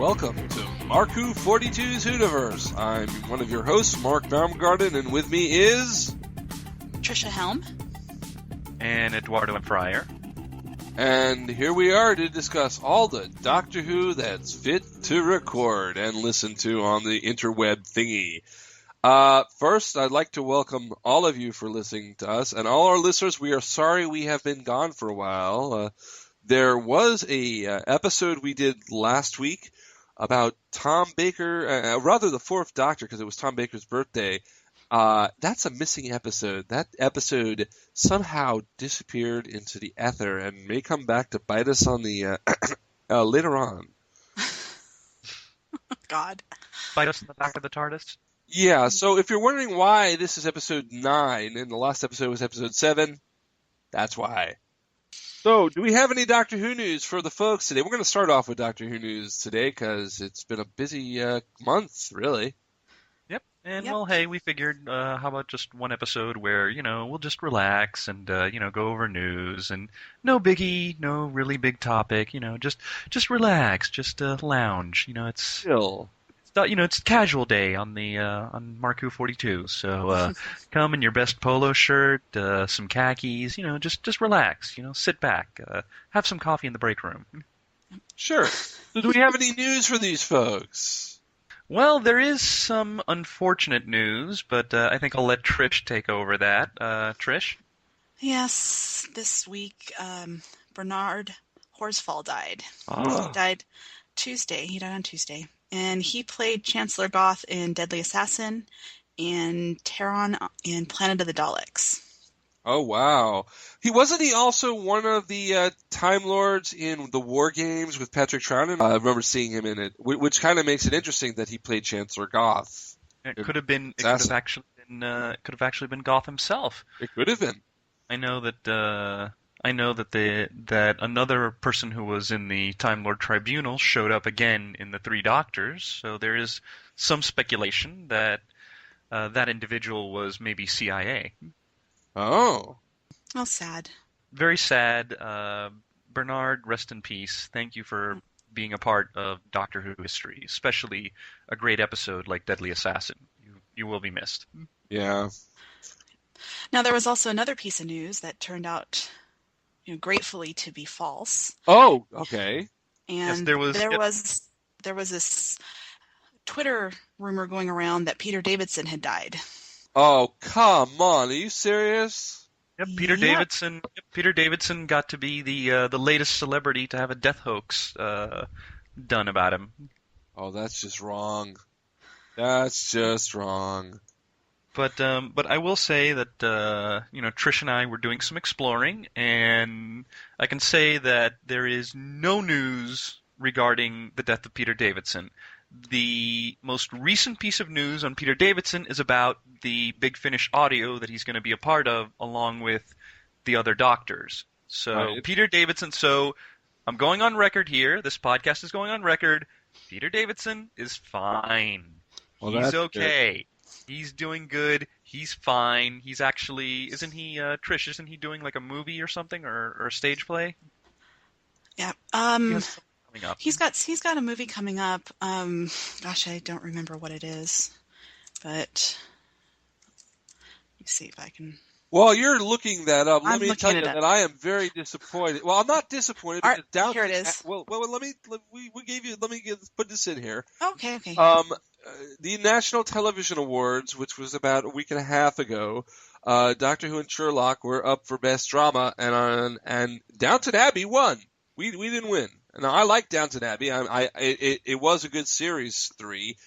welcome to Mark 42's WHOniverse. I'm one of your hosts, Mark Baumgarten, and with me is... Trish Helm. And Eduardo-m-Freyre. And here we are to discuss all the Doctor Who that's fit to record and listen to on the interweb thingy. First, I'd like to welcome all of you for listening to us, and all our listeners, we are sorry we have been gone for a while. There was a episode we did last week about Tom Baker, rather the Fourth Doctor, because it was Tom Baker's birthday. That's a missing episode. That episode somehow disappeared into the ether and may come back to bite us on the later on. God. Bite us in the back of the TARDIS? Yeah, so if you're wondering why this is episode 9 and the last episode was episode 7, that's why. So, do we have any Doctor Who news for the folks today? We're going to start off with Doctor Who news today because it's been a busy month, really. Yep. And, well, hey, we figured, how about just one episode where, we'll just relax and, go over news and no biggie, no really big topic, just relax, just lounge. It's chill. It's casual day on the on Mark 42. So come in your best polo shirt, some khakis, just relax, sit back, have some coffee in the break room. Sure. So do we have any news for these folks? Well, there is some unfortunate news, but I think I'll let Trish take over that. Trish? Yes, this week Bernard Horsfall died. Oh. He died Tuesday. He died on Tuesday. And he played Chancellor Goth in Deadly Assassin and Terran in Planet of the Daleks. Oh, wow. Wasn't he also one of the Time Lords in the War Games with Patrick-Troughton? I remember seeing him in it, which kind of makes it interesting that he played Chancellor Goth. It could have actually been Goth himself. It could have been. I know that that another person who was in the Time Lord Tribunal showed up again in the Three Doctors, so there is some speculation that that individual was maybe CIA. Oh. Oh, sad. Very sad. Bernard, rest in peace. Thank you for being a part of Doctor Who history, especially a great episode like Deadly Assassin. You will be missed. Yeah. Now, there was also another piece of news that turned out... gratefully to be false. Oh, okay. And yes, there was this Twitter rumor going around that Peter Davidson had died. Oh, come on. Are you serious? Yep, Peter Davidson got to be the latest celebrity to have a death hoax done about him. Oh, that's just wrong. That's just wrong. But I will say that Trish and I were doing some exploring, and I can say that there is no news regarding the death of Peter Davidson. The most recent piece of news on Peter Davidson is about the Big Finish audio that he's going to be a part of, along with the other doctors. So right. Peter Davidson. So I'm going on record here. This podcast is going on record. Peter Davidson is fine. Well, he's okay. Good. He's doing good. He's fine. He's actually, Trish, isn't he doing like a movie or something or a stage play? Yeah. He's got a movie coming up. Gosh, I don't remember what it is. But let me see if I can. Well, you're looking that up. Let I'm me tell you that I am very disappointed. Well, I'm not disappointed. Because here it is. Well, let me put this in here. Okay. The National Television Awards, which was about a week and a half ago, Doctor Who and Sherlock were up for Best Drama, and Downton Abbey won. We didn't win. Now, I like Downton Abbey. It was a good series 3,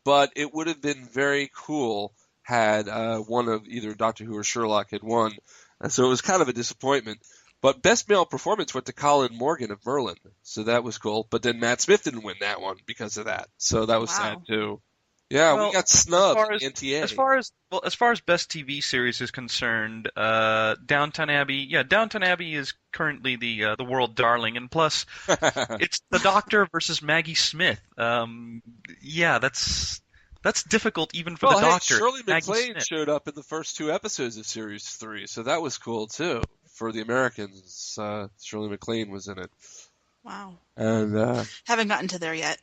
but it would have been very cool had one of either Doctor Who or Sherlock had won. And so it was kind of a disappointment. But Best Male Performance went to Colin Morgan of Merlin, so that was cool. But then Matt Smith didn't win that one because of that, so that was sad too. Yeah, we got snubbed in NTA. As far as Best TV Series is concerned, Downton Abbey is currently the world darling, and plus, it's the Doctor versus Maggie Smith. That's difficult even for the Doctor. Shirley MacLaine showed up in the first 2 episodes of Series 3, so that was cool too. For the Americans, Shirley MacLaine was in it. Wow. And haven't gotten to there yet.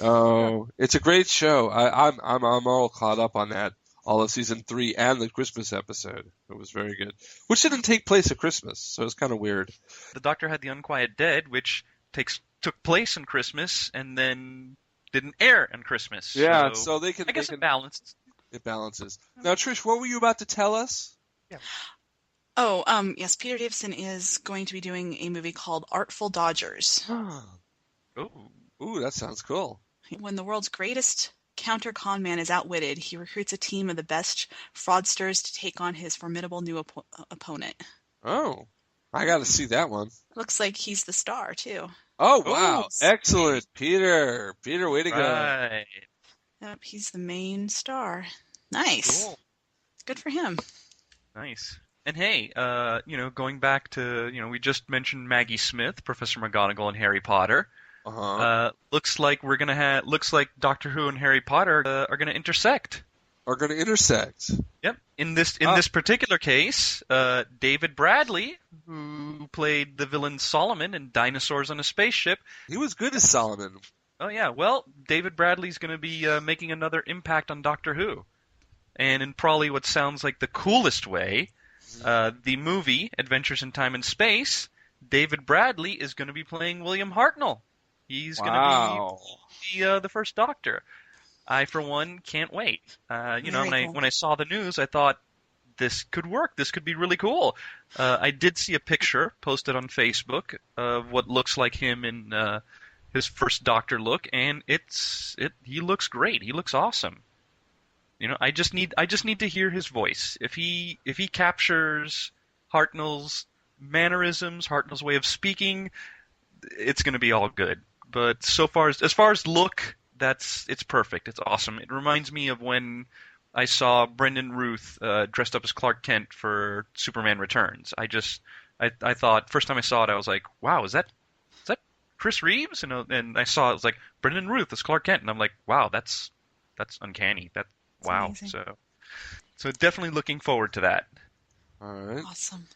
Oh, it's a great show. I'm all caught up on that, all of season 3 and the Christmas episode. It was very good, which didn't take place at Christmas, so it's kind of weird. The Doctor had the Unquiet Dead, which took place on Christmas and then didn't air on Christmas. Yeah, so they can. I guess it balances. It balances. Now, Trish, what were you about to tell us? Yeah. Oh, yes, Peter Davison is going to be doing a movie called Artful Dodgers. Ooh, that sounds cool. When the world's greatest counter-con man is outwitted, he recruits a team of the best fraudsters to take on his formidable new opponent. Oh, I got to see that one. Looks like he's the star, too. Oh, wow. Excellent, Peter. Peter, way to go. Right. Yep, he's the main star. Nice. Cool. Good for him. Nice. And hey, going back to, we just mentioned Maggie Smith, Professor McGonagall, and Harry Potter. Looks like Doctor Who and Harry Potter are going to intersect. Are going to intersect. Yep. In this particular case, David Bradley, who played the villain Solomon in Dinosaurs on a Spaceship. He was good as Solomon. Oh yeah. Well, David Bradley's going to be making another impact on Doctor Who, and in probably what sounds like the coolest way. The movie Adventures in Time and Space, David Bradley is going to be playing William-Hartnell. He's going to be the first Doctor. I, for one, can't wait. When I saw the news, I thought this could work. This could be really cool. I did see a picture posted on Facebook of what looks like him in his first Doctor look, and he looks great. He looks awesome. I just need to hear his voice. If he captures Hartnell's mannerisms, Hartnell's way of speaking, it's going to be all good. But so far as far as look, it's perfect. It's awesome. It reminds me of when I saw Brendan Ruth dressed up as Clark Kent for Superman Returns. I thought first time I saw it, I was like, wow, is that Chris Reeves? And I saw it was like Brendan Ruth as Clark Kent, and I'm like, wow, that's uncanny. Wow. Amazing. So definitely looking forward to that. All right. Awesome.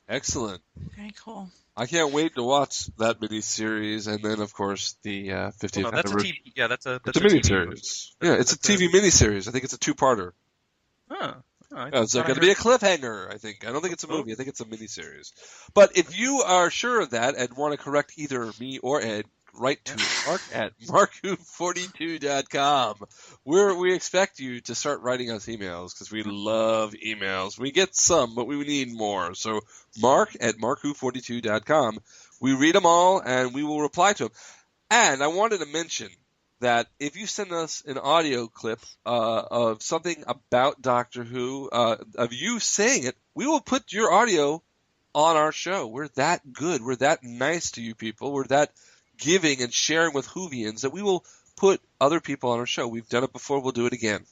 Excellent. Very cool. I can't wait to watch that miniseries, and then of course the 50th Well, no, that's anniversary. a TV. Yeah, that's a miniseries. Yeah, it's a TV miniseries. I think it's a 2-parter. It's going to be a cliffhanger, I think. I don't think it's a movie. I think it's a miniseries. But if you are sure of that and want to correct either me or Ed, write to Mark at markwho42.com. We expect you to start writing us emails because we love emails. We get some, but we need more. So Mark at markwho42.com. We read them all, and we will reply to them. And I wanted to mention that if you send us an audio clip of something about Doctor Who, of you saying it, we will put your audio on our show. We're that good. We're that nice to you people. We're that giving and sharing with Whovians that we will put other people on our show. We've done it before. We'll do it again.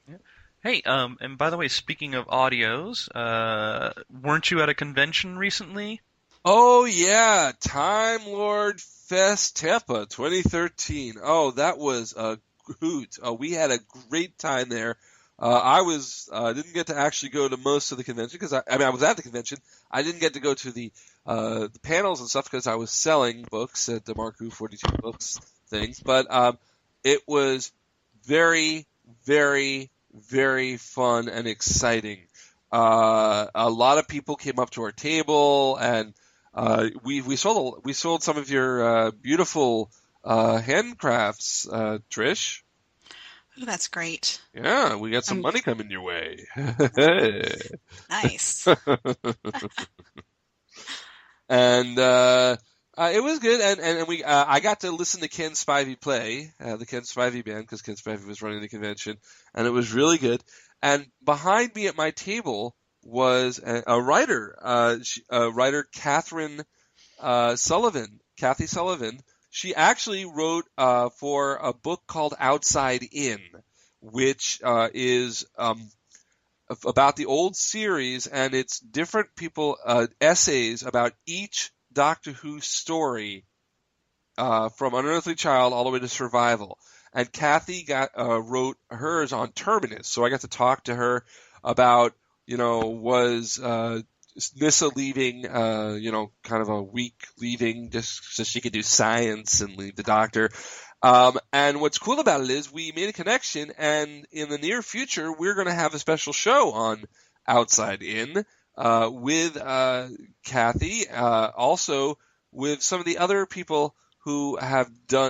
Yeah. Hey, and by the way, speaking of audios, weren't you at a convention recently? Oh, yeah. Time Lord Fest Tampa 2013. Oh, that was a hoot. We had a great time there. I didn't get to actually go to most of the convention because I was at the convention. I didn't get to go to the panels and stuff because I was selling books at the Mark Who 42 books things. But it was very, very, very fun and exciting. A lot of people came up to our table, and we sold some of your beautiful handcrafts, Trish. Oh, that's great. Yeah, we got some money coming your way. Nice. And it was good, and I got to listen to Ken Spivey play, the Ken Spivey band, because Ken Spivey was running the convention, and it was really good. And behind me at my table was a writer, Kathy Sullivan. She actually wrote for a book called Outside In, which is about the old series, and it's different people essays about each Doctor Who story from Unearthly Child all the way to Survival. And Kathy wrote hers on Terminus, so I got to talk to her about, was Nissa leaving, kind of a week leaving just so she could do science and leave the Doctor. And what's cool about it is we made a connection, and in the near future, we're going to have a special show on Outside In with Kathy, also with some of the other people who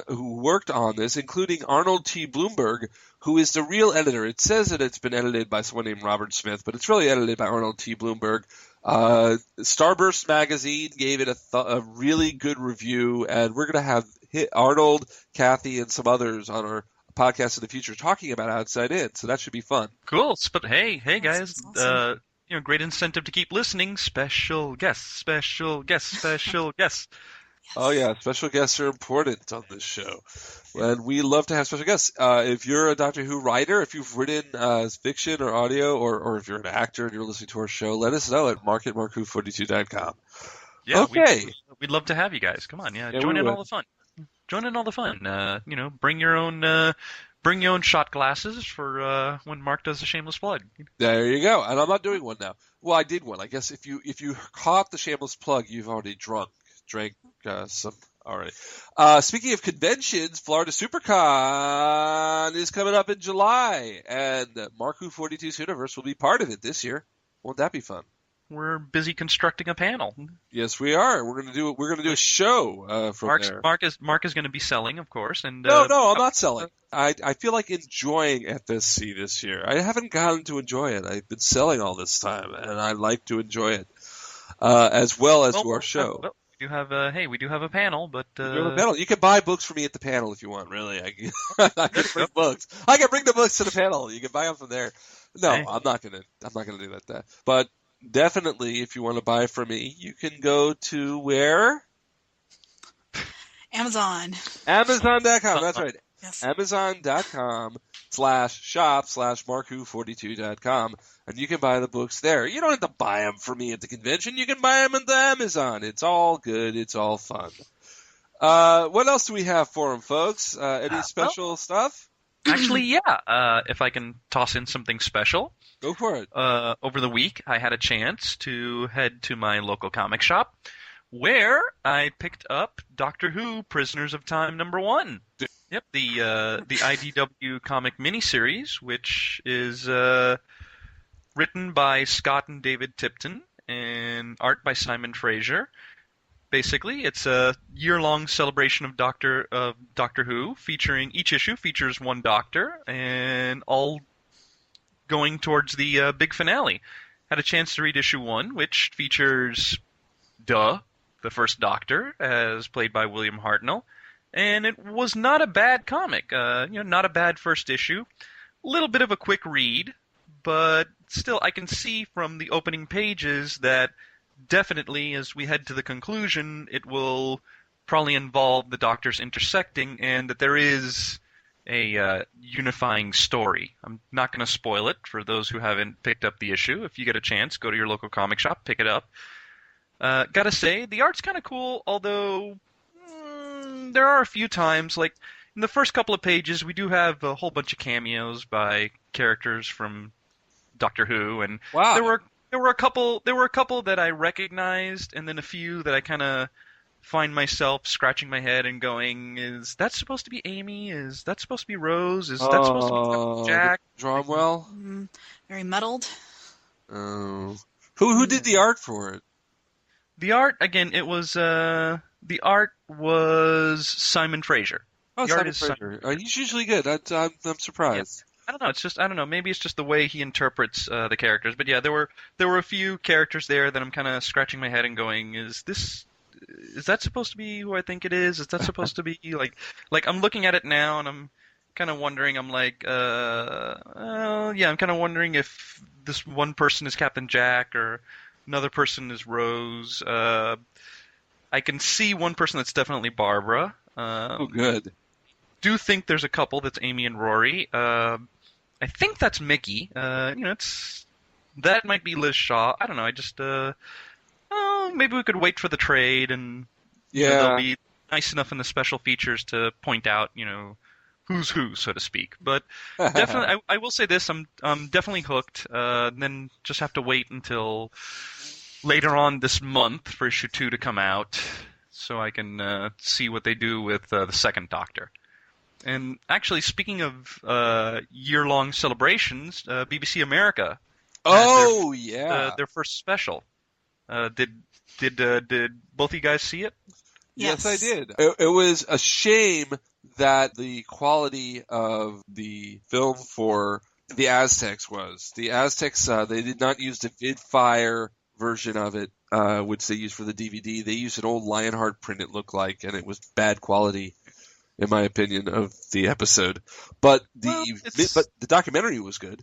worked on this, including Arnold T. Bloomberg, who is the real editor. It says that it's been edited by someone named Robert Smith, but it's really edited by Arnold T. Bloomberg. Starburst magazine gave it a really good review, and we're going to have Arnold, Kathy, and some others on our podcast in the future talking about Outside In, so that should be fun. Cool. But hey guys, awesome. Great incentive to keep listening. Special guests. Yes. Oh yeah, special guests are important on this show, and we love to have special guests. If you're a Doctor Who writer, if you've written fiction or audio, or if you're an actor and you're listening to our show, let us know at mark@markwho42.com. Yeah, okay. We'd love to have you guys. Come on, join in all the fun. Join in all the fun. Bring your own shot glasses for when Mark does a shameless plug. There you go. And I'm not doing one now. Well, I did one. I guess if you caught the shameless plug, you've already drank some already. Speaking of conventions, Florida SuperCon is coming up in July, and Mark Who 42's Universe will be part of it this year. Won't that be fun? We're busy constructing a panel. Yes, we are. We're gonna do a show from there. Mark is going to be selling, of course. And no, I'm not selling. I feel like enjoying FSC this year. I haven't gotten to enjoy it. I've been selling all this time, and I like to enjoy it as well as to our show. We do have a panel, but we have a panel. You can buy books for me at the panel if you want. Really, I can bring books. I can bring the books to the panel. You can buy them from there. No, hey. I'm not gonna do that. But definitely, if you want to buy from me, you can go to where? Amazon. Amazon.com. That's right. Yes. Amazon.com/shop/markwho42.com, and you can buy the books there. You don't have to buy them from me at the convention. You can buy them at the Amazon. It's all good. It's all fun. What else do we have for them, folks? Any special stuff? Actually, yeah. If I can toss in something special. Go for it. Over the week, I had a chance to head to my local comic shop, where I picked up Doctor Who Prisoners of Time #1. Yep, the IDW comic miniseries, which is written by Scott and David Tipton and art by Simon Fraser. Basically, it's a year-long celebration of Doctor Who, featuring each issue features one Doctor, and all going towards the big finale. Had a chance to read issue 1, which features the first Doctor, as played by William-Hartnell. And it was not a bad comic. Not a bad first issue. A little bit of a quick read, but still I can see from the opening pages that definitely, as we head to the conclusion, it will probably involve the Doctors intersecting, and that there is a unifying story. I'm not going to spoil it for those who haven't picked up the issue. If you get a chance, go to your local comic shop, pick it up. Gotta say, the art's kind of cool, although there are a few times, like in the first couple of pages, we do have a whole bunch of cameos by characters from Doctor Who, and wow. there were a couple that I recognized, and then a few that I kind of find myself scratching my head and going, is that supposed to be Amy? Is that supposed to be Rose? Is that supposed to be Jack? Drawn well? Very muddled. Oh. Who did the art for it? The art, again, it was the art was Simon Fraser. Oh, Simon Fraser. He's usually good. I'm surprised. Yeah. I don't know. It's just, I don't know. Maybe it's just the way he interprets the characters. But yeah, there were a few characters there that I'm kind of scratching my head and going, is that supposed to be who I think it is? Is that supposed to be like I'm looking at it now and I'm kind of wondering. I'm like, I'm kind of wondering if this one person is Captain Jack or another person is Rose. I can see one person that's definitely Barbara. Oh, good. Do think there's a couple that's Amy and Rory. I think that's Mickey. That might be Liz Shaw. I don't know. I just maybe we could wait for the trade, and they'll be nice enough in the special features to point out, who's who, so to speak. But definitely, I will say this: I'm definitely hooked. Then just have to wait until later on this month for issue 2 to come out, so I can see what they do with the second Doctor. And actually, speaking of year-long celebrations, BBC America had their first special. Did both of you guys see it? Yes, I did. It was a shame that the quality of the film for the Aztecs was. The Aztecs, they did not use the VidFire version of it, which they used for the DVD. They used an old Lionheart print, it looked like, and it was bad quality, in my opinion, of the episode. But the documentary was good.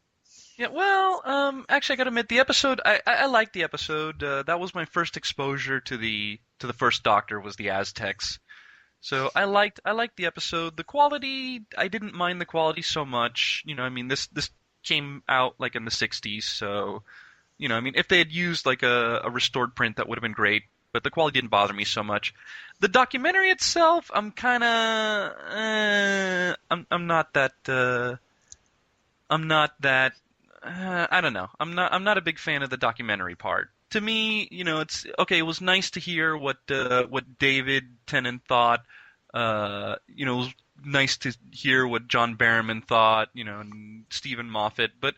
Yeah, well, actually, I got to admit, the episode, I liked the episode. That was my first exposure to the first Doctor, was the Aztecs. So I liked the episode. The quality, I didn't mind the quality so much. I mean, this came out like in the 60s, so I mean, if they had used like a restored print, that would have been great. But the quality didn't bother me so much. The documentary itself, I'm kind of, I'm not that, I don't know. I'm not a big fan of the documentary part. To me, it's okay. It was nice to hear what David Tennant thought. It was nice to hear what John Barrowman thought. And Stephen Moffat. But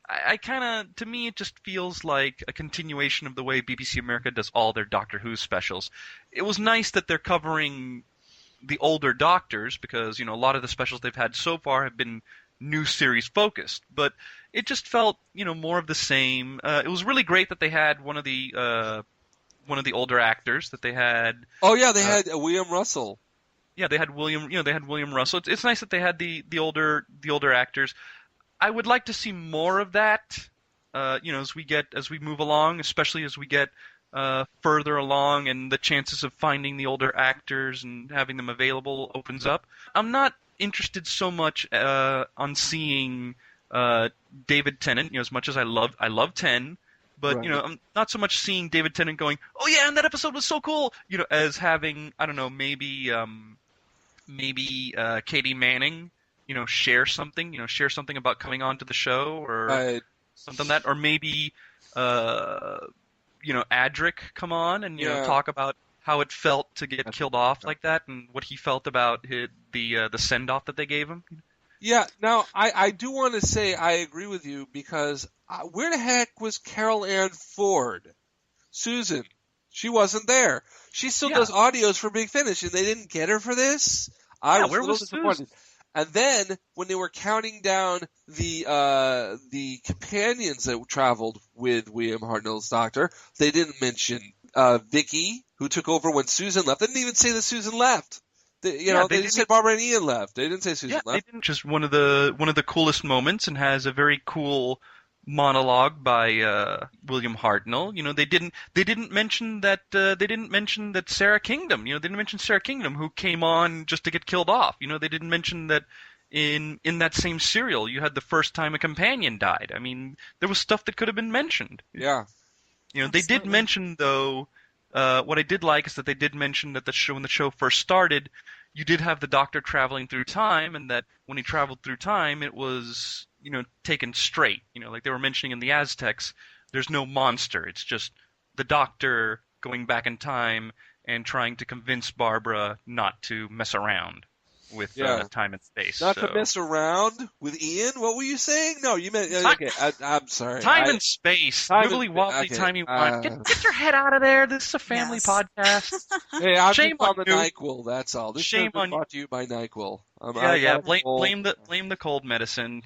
I kind of, to me, it just feels like a continuation of the way BBC America does all their Doctor Who specials. It was nice that they're covering the older Doctors, because a lot of the specials they've had so far have been new series focused, but it just felt more of the same. It was really great that they had one of the older actors that they had. Oh yeah, they had William Russell. Yeah, they had William. They had William Russell. It's nice that they had the older actors. I would like to see more of that. As we move along, especially as we get further along, and the chances of finding the older actors and having them available opens up. I'm not interested so much on seeing David Tennant, as much as I love Ten, but right. I'm not so much seeing David Tennant going, oh yeah, and that episode was so cool, as having, I don't know, maybe Katie Manning, share something about coming on to the show, or something like that, or maybe Adric come on and talk about how it felt to get killed off like that, and what he felt about the send-off that they gave him. Yeah, now, I do want to say I agree with you, because where the heck was Carol Ann Ford? Susan. She wasn't there. She still does audios for Big Finish, and they didn't get her for this? I was a little disappointed. And then, when they were counting down the companions that traveled with William-Hartnell's Doctor, they didn't mention Vicky, who took over when Susan left. They didn't even say that Susan left. They just said Barbara and Ian left. They didn't say Susan left. They didn't. Just one of the coolest moments, and has a very cool monologue by William Hartnell. They didn't mention that Sarah Kingdom. They didn't mention Sarah Kingdom, who came on just to get killed off. They didn't mention that in that same serial you had the first time a companion died. I mean, there was stuff that could have been mentioned. Yeah. They did mention, though, what I did like is that they did mention that when the show first started, you did have the Doctor traveling through time, and that when he traveled through time, it was, taken straight. Like they were mentioning in the Aztecs, there's no monster. It's just the Doctor going back in time and trying to convince Barbara not to mess around with time and space. Not to mess around with Ian? What were you saying? No, you meant... Okay, I'm sorry. Time and space. Wibbly wobbly, timey-wimey. Get your head out of there. This is a family podcast. Hey, I'm just on the NyQuil, that's all. This show's been brought to you by NyQuil. Blame the cold medicine.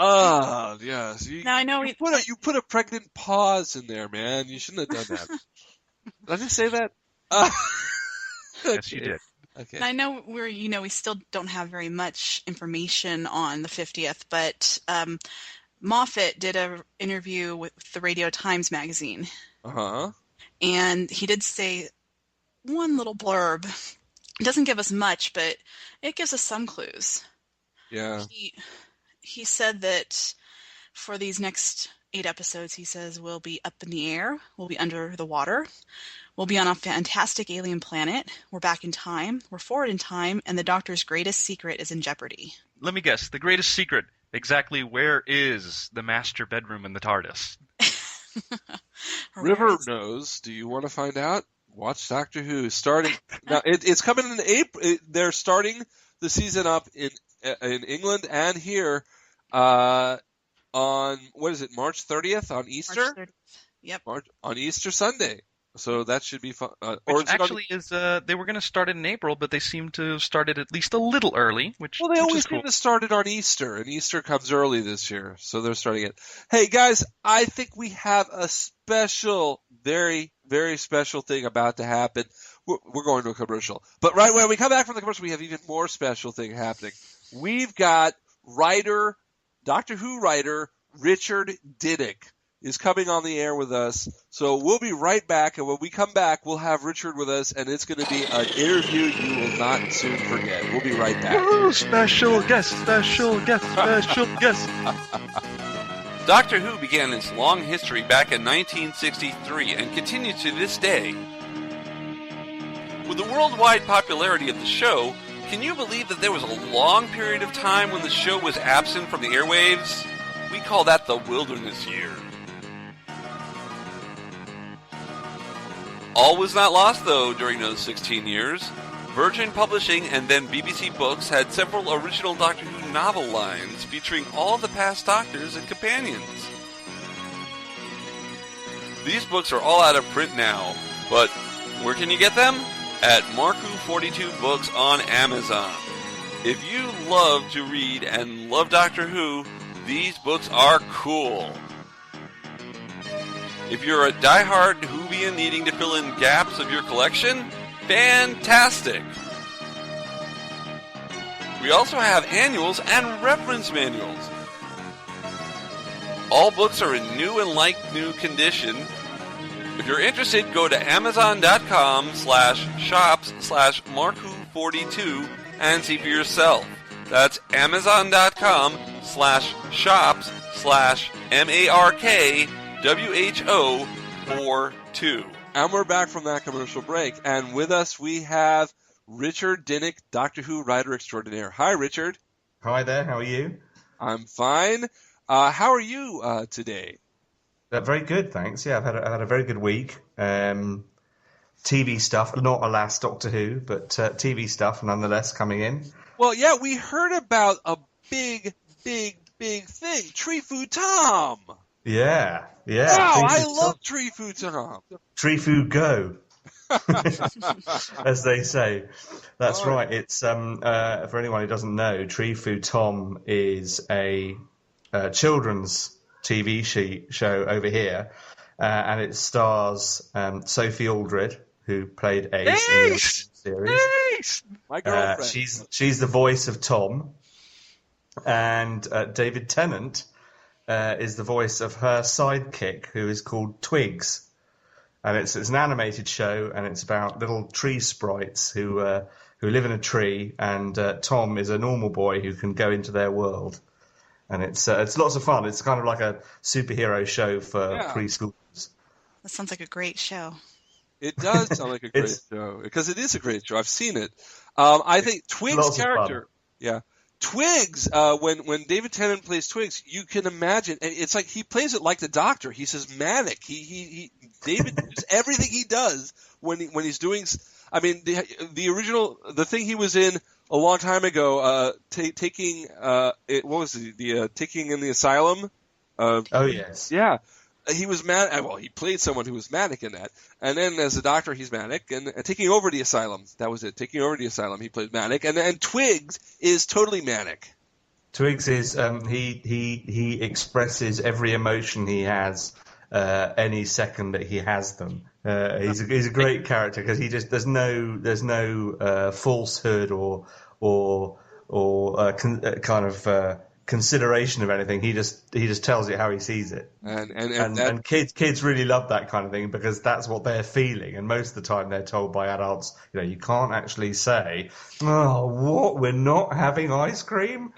Yes. Now I know you put a pregnant pause in there, man. You shouldn't have done that. Did I just say that? Yes, you did. Okay. And I know we still don't have very much information on the 50th, but Moffat did an interview with the Radio Times magazine. Uh-huh. And he did say one little blurb. It doesn't give us much, but it gives us some clues. Yeah. He said that for these next 8 episodes, he says, we'll be up in the air, we'll be under the water, we'll be on a fantastic alien planet, we're back in time, we're forward in time, and the Doctor's greatest secret is in jeopardy. Let me guess, the greatest secret, exactly where is the master bedroom in the TARDIS? River knows. Do you want to find out? Watch Doctor Who starting now. It's coming in April. They're starting the season up in England and here on what is it? March 30th on Easter. March 30th. Yep. On Easter Sunday. So that should be fun. Which actually is they were going to start it in April, but they seem to have started at least a little early. Well, they always seem to start it on Easter, and Easter comes early this year, so they're starting it. Hey guys, I think we have a special, very, very special thing about to happen. We're going to a commercial, but right when we come back from the commercial, we have even more special thing happening. We've got Doctor Who writer Richard Dinnick is coming on the air with us. So we'll be right back, and when we come back, we'll have Richard with us, and it's going to be an interview you will not soon forget. We'll be right back. Ooh, special guest, special guest, special guest. Doctor Who began its long history back in 1963 and continues to this day. With the worldwide popularity of the show, can you believe that there was a long period of time when the show was absent from the airwaves? We call that the Wilderness Year. All was not lost, though, during those 16 years. Virgin Publishing and then BBC Books had several original Doctor Who novel lines featuring all the past Doctors and companions. These books are all out of print now, but where can you get them? At Mark 42 Books on Amazon. If you love to read and love Doctor Who, these books are cool. If you're a diehard Whovian needing to fill in gaps of your collection, fantastic! We also have annuals and reference manuals. All books are in new and like-new condition. If you're interested, go to amazon.com/shops/Mark42 and see for yourself. That's amazon.com/shops/MARKWHO42. And we're back from that commercial break. And with us we have Richard Dinnick, Doctor Who writer extraordinaire. Hi, Richard. Hi there. How are you? I'm fine. How are you today? Very good, thanks. Yeah, I've had a very good week. TV stuff, not alas Doctor Who, but TV stuff nonetheless coming in. Well, yeah, we heard about a big thing, Tree-Fu Tom. Yeah. Wow, I love Tree-Fu Tom. Tree-Fu go, as they say. That's right. It's for anyone who doesn't know, Tree-Fu Tom is a children's TV show over here, and it stars Sophie Aldred, who played Ace in the series. Ace! My girlfriend. She's the voice of Tom, and David Tennant is the voice of her sidekick, who is called Twigs. And it's an animated show, and it's about little tree sprites who live in a tree, and Tom is a normal boy who can go into their world. And it's lots of fun. It's kind of like a superhero show for preschoolers. That sounds like a great show. It does sound like a great show, because it is a great show. I've seen it. I think Twigs' character, Twigs. When David Tennant plays Twigs, you can imagine, and it's like he plays it like the Doctor. He says manic. David just everything he does when he's doing. I mean, the original thing he was in a long time ago, taking what was the taking in the asylum? Oh yes, yeah. He was mad. Well, he played someone who was manic in that, and then as a doctor, he's manic, and taking over the asylum. That was it. Taking over the asylum, he played manic, and Twigs is totally manic. Twigs is he expresses every emotion he has any second that he has them. He's a great character because there's no falsehood or kind of consideration of anything. He just tells it how he sees it, and kids really love that kind of thing because that's what they're feeling. And most of the time they're told by adults, you can't actually say, "Oh, what? We're not having ice cream."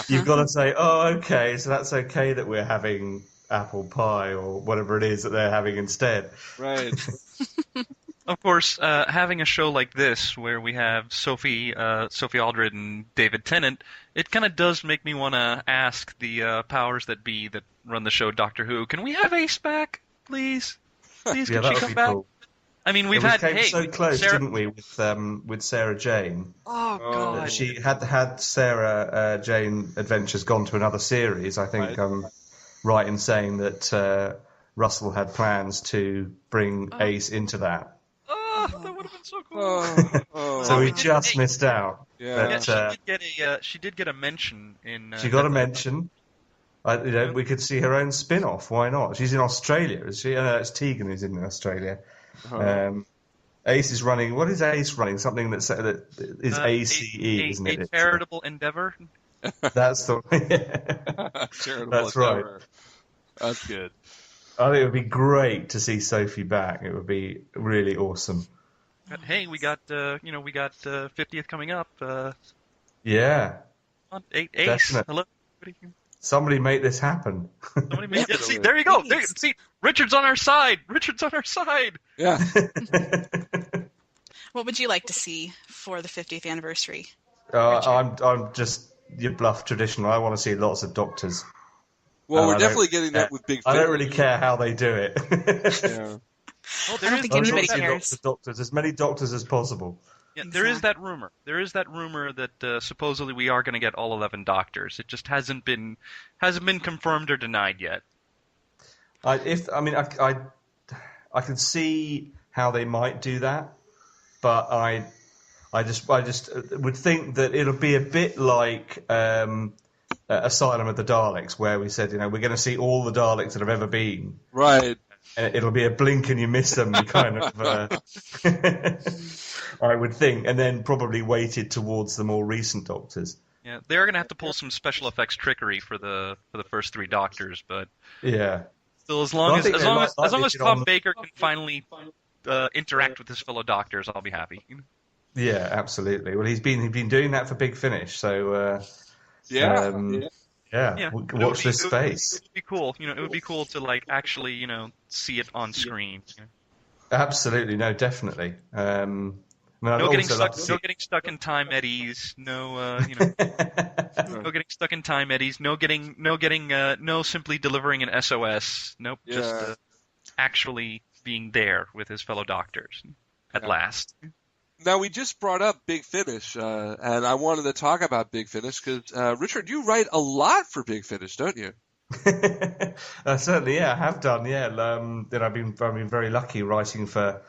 You've got to say, "Oh, okay, so that's okay that we're having apple pie or whatever it is that they're having instead." Right. Of course, having a show like this where we have Sophie Aldred and David Tennant, it kind of does make me want to ask the powers that be that run the show Doctor Who, can we have Ace back, please? Please, can she come back? Cool. I mean, we came so close, didn't we, with Sarah Jane? Oh God! She had Sarah Jane Adventures gone to another series. I think I'm right in saying that Russell had plans to bring Ace into that. That would have been so cool. So we just missed out. Yeah, she did get a mention in. She got a mention. We could see her own spin-off. Why not? She's in Australia, is she? It's Tegan who's in Australia. Ace is running. What is Ace running? Something that is ACE, isn't it? A charitable endeavor. That's the. Charitable That's endeavor. Right. That's good. I think it would be great to see Sophie back. It would be really awesome. But hey, we got 50th coming up. Yeah. Ace. Definitely. Hello. Somebody make this happen. See, there you go. See, Richard's on our side. Yeah. What would you like to see for the 50th anniversary? I'm just your bluff traditional. I want to see lots of doctors. Well, we're definitely getting that with Big Finish. I don't really care how they do it. Yeah. Well, I don't think anybody cares. Doctors, as many doctors as possible. Yeah, there is that rumor. There is that rumor that supposedly we are going to get all 11 doctors. It just hasn't been confirmed or denied yet. I can see how they might do that, but I just would think that it'll be a bit like Asylum of the Daleks, where we said, we're going to see all the Daleks that have ever been. Right. And it'll be a blink and you miss them kind of. I would think, and then probably weighted towards the more recent Doctors. Yeah, they're going to have to pull some special effects trickery for the first 3 Doctors, but yeah. Still, as long as Tom Baker can finally interact with his fellow Doctors, I'll be happy. Yeah, absolutely. Well, he's been doing that for Big Finish, so watch this space. It would be cool. It would be cool to actually see it on screen. Absolutely, no, definitely. No getting stuck in time eddies. No getting stuck in time eddies. No simply delivering an SOS. Nope. Yeah. Just actually being there with his fellow Doctors at last. Now, we just brought up Big Finish, and I wanted to talk about Big Finish because, Richard, you write a lot for Big Finish, don't you? Certainly, yeah, I have done. Yeah, I've been very lucky writing for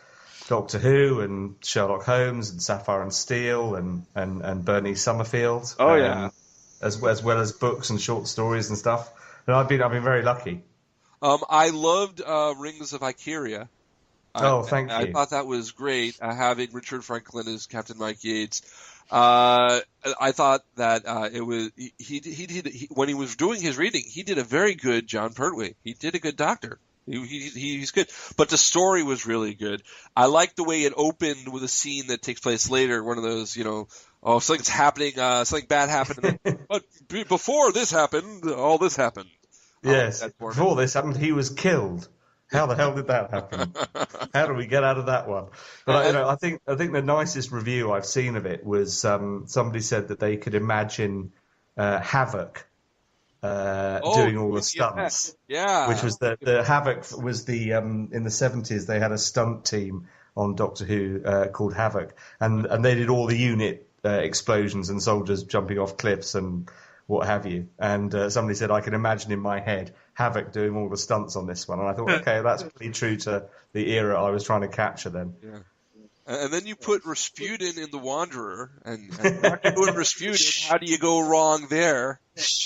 Doctor Who and Sherlock Holmes and Sapphire and Steel and Bernie Summerfield. Oh yeah, as well as books and short stories and stuff. And I've been very lucky. I loved Rings of Ikeria. Thank you. I thought that was great, having Richard Franklin as Captain Mike Yates. I thought that it was he when he was doing his reading, he did a very good John Pertwee. He did a good Doctor. He's good, but the story was really good. I liked the way it opened with a scene that takes place later. One of those, something's happening, something bad happened, but before this happened, all this happened. Yes, before this happened, he was killed. How the hell did that happen? How do we get out of that one? But I think the nicest review I've seen of it was somebody said that they could imagine Havoc doing all the stunts. Yeah. Which was the Havoc was the in the 70s they had a stunt team on Doctor Who called Havoc, and they did all the unit explosions and soldiers jumping off cliffs and what have you. And somebody said, I can imagine in my head Havoc doing all the stunts on this one. And I thought, okay, that's pretty true to the era I was trying to capture then. Yeah. And then you put Rasputin in The Wanderer, and Dr. Who and Rasputin, how do you go wrong there?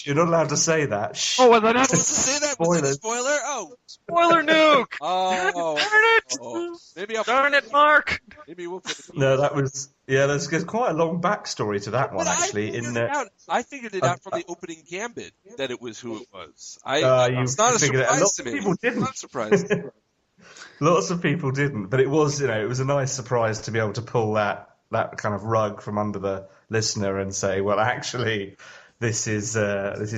You're not allowed to say that. Shh. Oh, was I not supposed to say that? Was it a spoiler? Oh. Spoiler nuke! Oh. Darn it! Oh. Maybe Darn it, Mark! Maybe we'll put it. No, that was... Yeah, there's quite a long backstory to that one, actually. I figured it out from the opening gambit that it was who it was. It's not a surprise to me. People didn't. It's not surprising. Lots of people didn't, but it was, it was a nice surprise to be able to pull that kind of rug from under the listener and say, well, actually, this is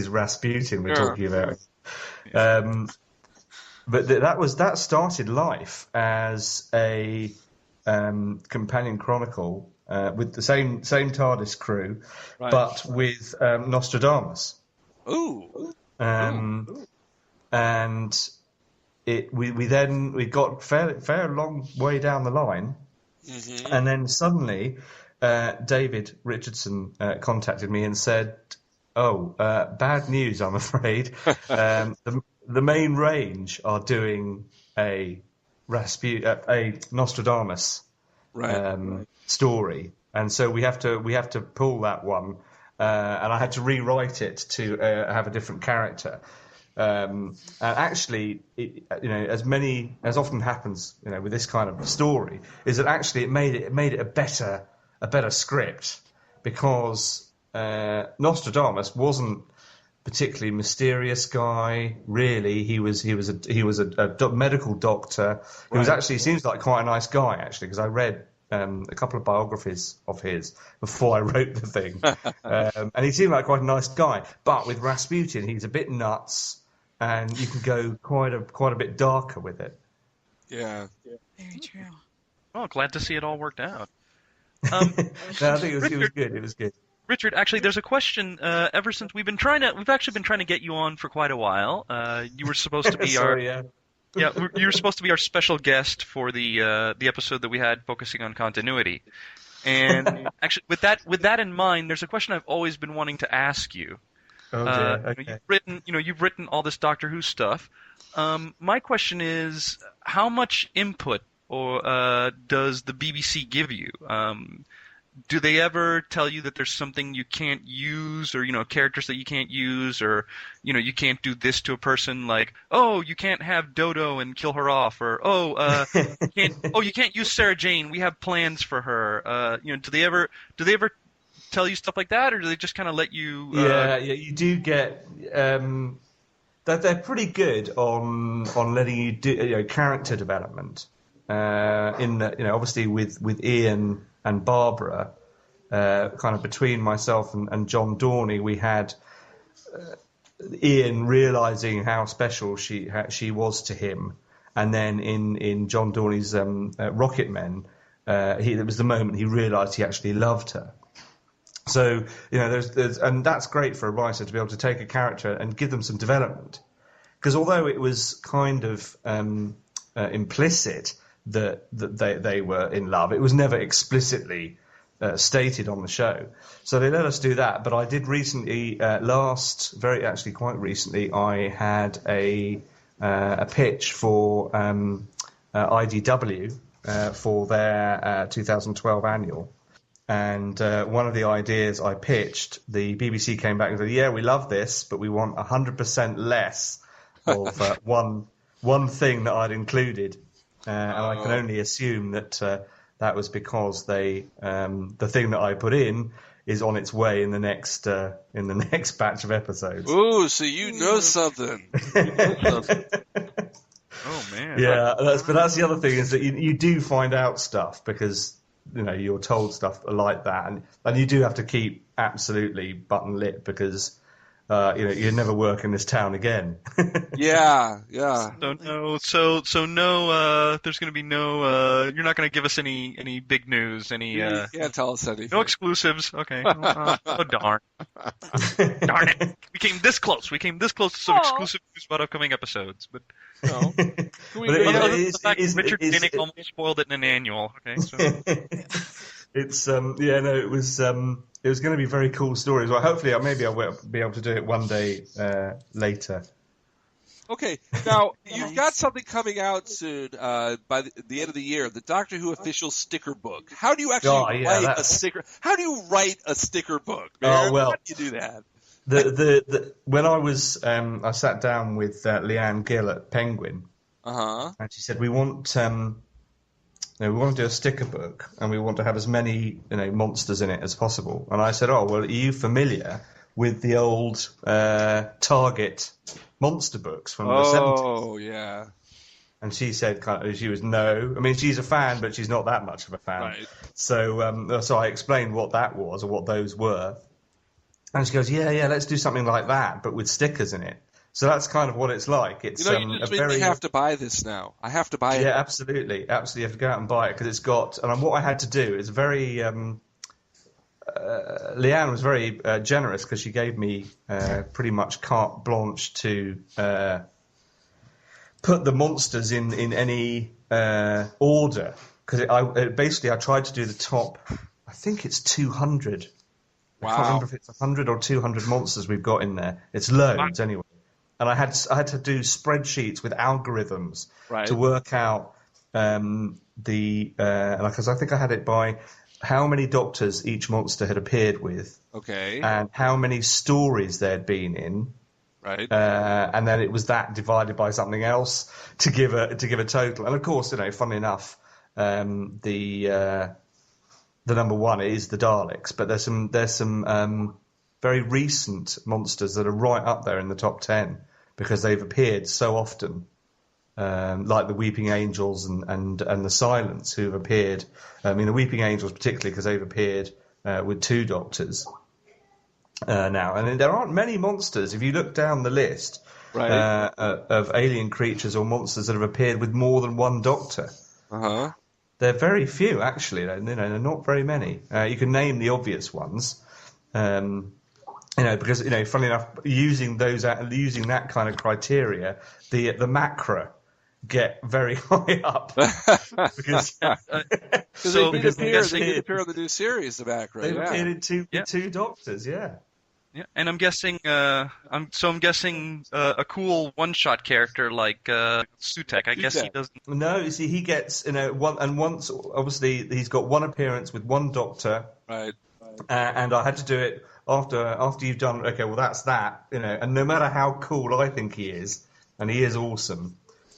Rasputin we're talking about. But that started life as a companion chronicle with the same TARDIS crew, Right. but with Nostradamus. Ooh. And we got fair long way down the line, and then suddenly David Richardson contacted me and said, bad news, I'm afraid. The main range are doing a Nostradamus story, and so we have to pull that one, and I had to rewrite it to have a different character. And actually, as often happens, with this kind of story, is that actually it made it a better script, because Nostradamus wasn't particularly mysterious guy. Really, he was a medical doctor. He was actually, seems like quite a nice guy, actually, because I read a couple of biographies of his before I wrote the thing, and he seemed like quite a nice guy. But with Rasputin, he's a bit nuts, and you can go quite a bit darker with it. Yeah. Very true. Oh, glad to see it all worked out. No, I think it was good. It was good. Richard, actually, there's a question. Ever since we've actually been trying to get you on for quite a while. You were supposed to be you were supposed to be our special guest for the episode that we had focusing on continuity. And actually, with that in mind, there's a question I've always been wanting to ask you. Oh dear. Okay. You've written all this Doctor Who stuff. My question is, how much input does the BBC give you? Do they ever tell you that there's something you can't use, or characters that you can't use, or you can't do this to a person, like, oh, you can't have Dodo and kill her off, or you can't use Sarah Jane, we have plans for her. Do they ever tell you stuff like that, or do they just kind of let you? Yeah, you do get. They're pretty good on letting you do character development. Obviously with Ian and Barbara, kind of between myself and John Dorney, we had Ian realising how special she was to him, and then in John Dorney's Rocket Men, it was the moment he realised he actually loved her. So there's and that's great for a writer to be able to take a character and give them some development, because although it was kind of implicit that they were in love, it was never explicitly stated on the show. So they let us do that. But I did recently, quite recently, I had a pitch for IDW for their 2012 annual. And one of the ideas I pitched, the BBC came back and said, yeah, we love this, but we want 100% less of one thing that I'd included. And I can only assume that that was because the thing that I put in is on its way in the next batch of episodes. Ooh, so you know something. Oh man. Yeah, but that's the other thing, is that you do find out stuff, because you're told stuff like that, and you do have to keep absolutely button lit, because you never work in this town again. Yeah. So no. There's going to be no. You're not going to give us any big news. You can't tell us anything. No exclusives. Okay. Oh darn. Darn it. We came this close to some exclusive news about upcoming episodes, but no. Richard Dinnick almost spoiled it in an annual. Okay. So. It's it was going to be very cool stories. Well, hopefully, maybe I will be able to do it one day later. Okay, now you've got something coming out soon by the end of the year, the Doctor Who official sticker book. How do you actually write a sticker? How do you write a sticker book, man? Oh well, how do you do that? When I was I sat down with Leanne Gill at Penguin, and she said we want to do a sticker book, and we want to have as many monsters in it as possible. And I said, oh well, are you familiar with the old Target monster books from the 70s? Oh yeah. And she said, she was no. I mean, she's a fan, but she's not that much of a fan. Right. So I explained what that was, or what those were. And she goes, yeah, let's do something like that, but with stickers in it. So that's kind of what it's like. It's you just made me have to buy this now. I have to buy it. Yeah, absolutely. You have to go out and buy it because it's got. And what I had to do is very. Leanne was very generous because she gave me pretty much carte blanche to put the monsters in any order. Because basically I tried to do the top. I think it's 200. Wow. I can't remember if it's 100 or 200 monsters we've got in there. It's loads anyway. And I had to do spreadsheets with algorithms to work out because I think I had it by how many doctors each monster had appeared with, and how many stories they'd been in, and then it was that divided by something else to give a total. And of course, funnily enough, the number one is the Daleks, but there's some very recent monsters that are right up there in the top 10 because they've appeared so often. Like the Weeping Angels and the Silents, who've appeared. I mean, the Weeping Angels particularly because they've appeared with 2 doctors now. And there aren't many monsters, if you look down the list of alien creatures or monsters that have appeared with more than 1 doctor. They're very few, actually. They're not very many. You can name the obvious ones. Because funnily enough, using that kind of criteria, the macra get very high up because they appear on the new series, the macra. They've appeared in two doctors, Yeah, and I'm guessing I'm guessing a cool one-shot character like Sutek. I guess he doesn't. No, you see, he gets one, and once obviously he's got 1 appearance with 1 doctor, right? And I had to do it after you've done. Okay, well that's that, And no matter how cool I think he is, and he is awesome,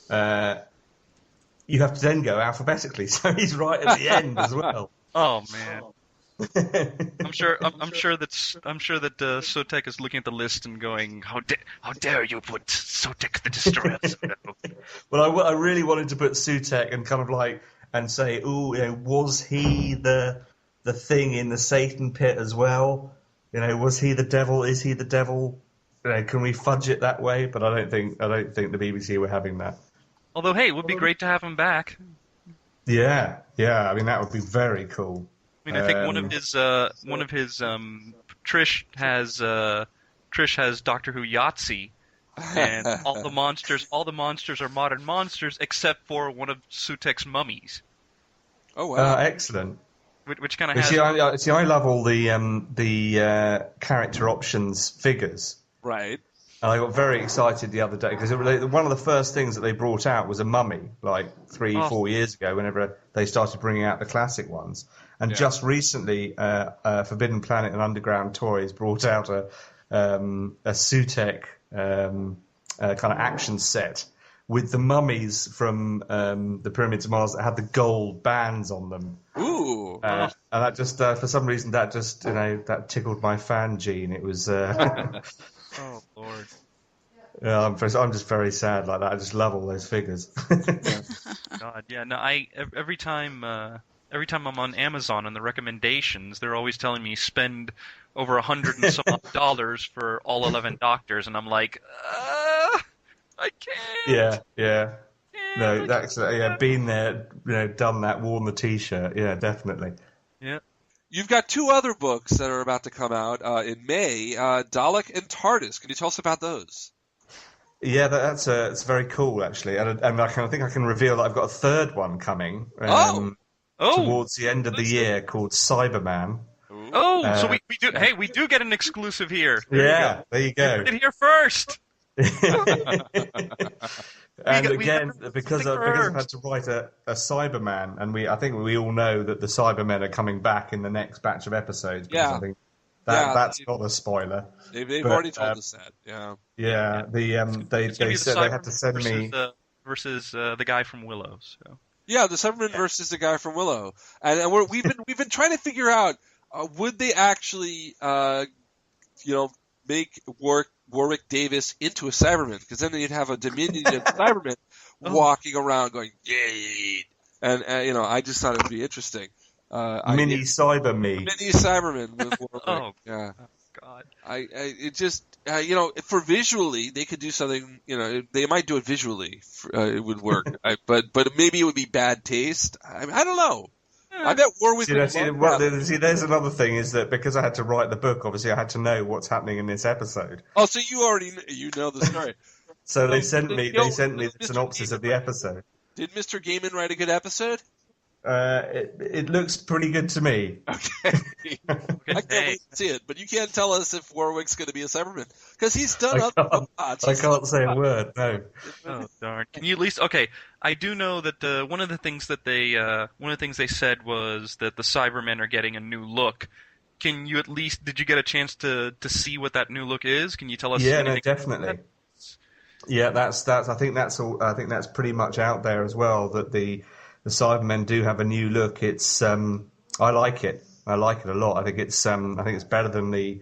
you have to then go alphabetically. So he's right at the end as well. Oh man. I'm sure that Sotek is looking at the list and going, "How dare you put Sotek the Destroyer?" Well, I really wanted to put Sutek and kind of and say, was he the thing in the Satan pit as well? Was he the devil? Is he the devil? Can we fudge it that way? But I don't think the BBC were having that. Although, hey, it would be great to have him back. Yeah. I mean, that would be very cool. I mean, I think one of his Trish has Doctor Who Yahtzee, and all the monsters are modern monsters except for one of Sutek's mummies. Oh wow! Excellent. Which kind of has. See, I love all the character options figures. Right. And I got very excited the other day because one of the first things that they brought out was a mummy, 3-4 years ago, whenever they started bringing out the classic ones. And just recently, Forbidden Planet and Underground Toys brought out a Sutek kind of action set with the mummies from the Pyramids of Mars that had the gold bands on them. Ooh! And that just, for some reason, that just, that tickled my fan gene. It was... Oh, Lord. Yeah, I'm just very sad like that. I just love all those figures. God, yeah. No, every time I'm on Amazon and the recommendations, they're always telling me spend over $100 and some odd for all 11 Doctors, and I'm like, I can't. Yeah. No, that's been there, done that, worn the T-shirt. Yeah, definitely. Yeah. You've got 2 other books that are about to come out in May, Dalek and TARDIS. Can you tell us about those? Yeah, it's very cool, actually. And I think I can reveal that I've got a 3rd one coming towards the end of the year called Cyberman. So we do get an exclusive here. There you go. You heard it here first. And because I've had to write a Cyberman, and I think we all know that the Cybermen are coming back in the next batch of episodes. I think that's not a spoiler. They've already told us that. Yeah. Yeah. They said they had to send me versus the guy from Willow. So. Yeah, the Cyberman versus the guy from Willow, and we've been trying to figure out would they actually make Warwick Davis into a Cyberman, because then you'd have a Dominion Cyberman walking around going, yay! And I just thought it would be interesting. Mini Cyberman with Warwick. Oh, yeah. God. God. It just, for visually, they could do something, they might do it visually. It would work. But maybe it would be bad taste. I don't know. I bet Warwick would love that. See, there's another thing is that because I had to write the book, obviously I had to know what's happening in this episode. Oh, so you already know the story. So they sent me the synopsis of the episode. Did Mr. Gaiman write a good episode? It looks pretty good to me. Okay. I can't wait to see it, but you can't tell us if Warwick's going to be a Cyberman because he's done other spots. I can't say a word. No. Oh darn! Can you at least? Okay, I do know that one of the things they said was that the Cybermen are getting a new look. Can you at least? Did you get a chance to see what that new look is? Can you tell us? Yeah, no, definitely. Yeah, that's. I think that's all. I think that's pretty much out there as well. That the Cybermen do have a new look. It's I like it. I like it a lot. I think it's better than the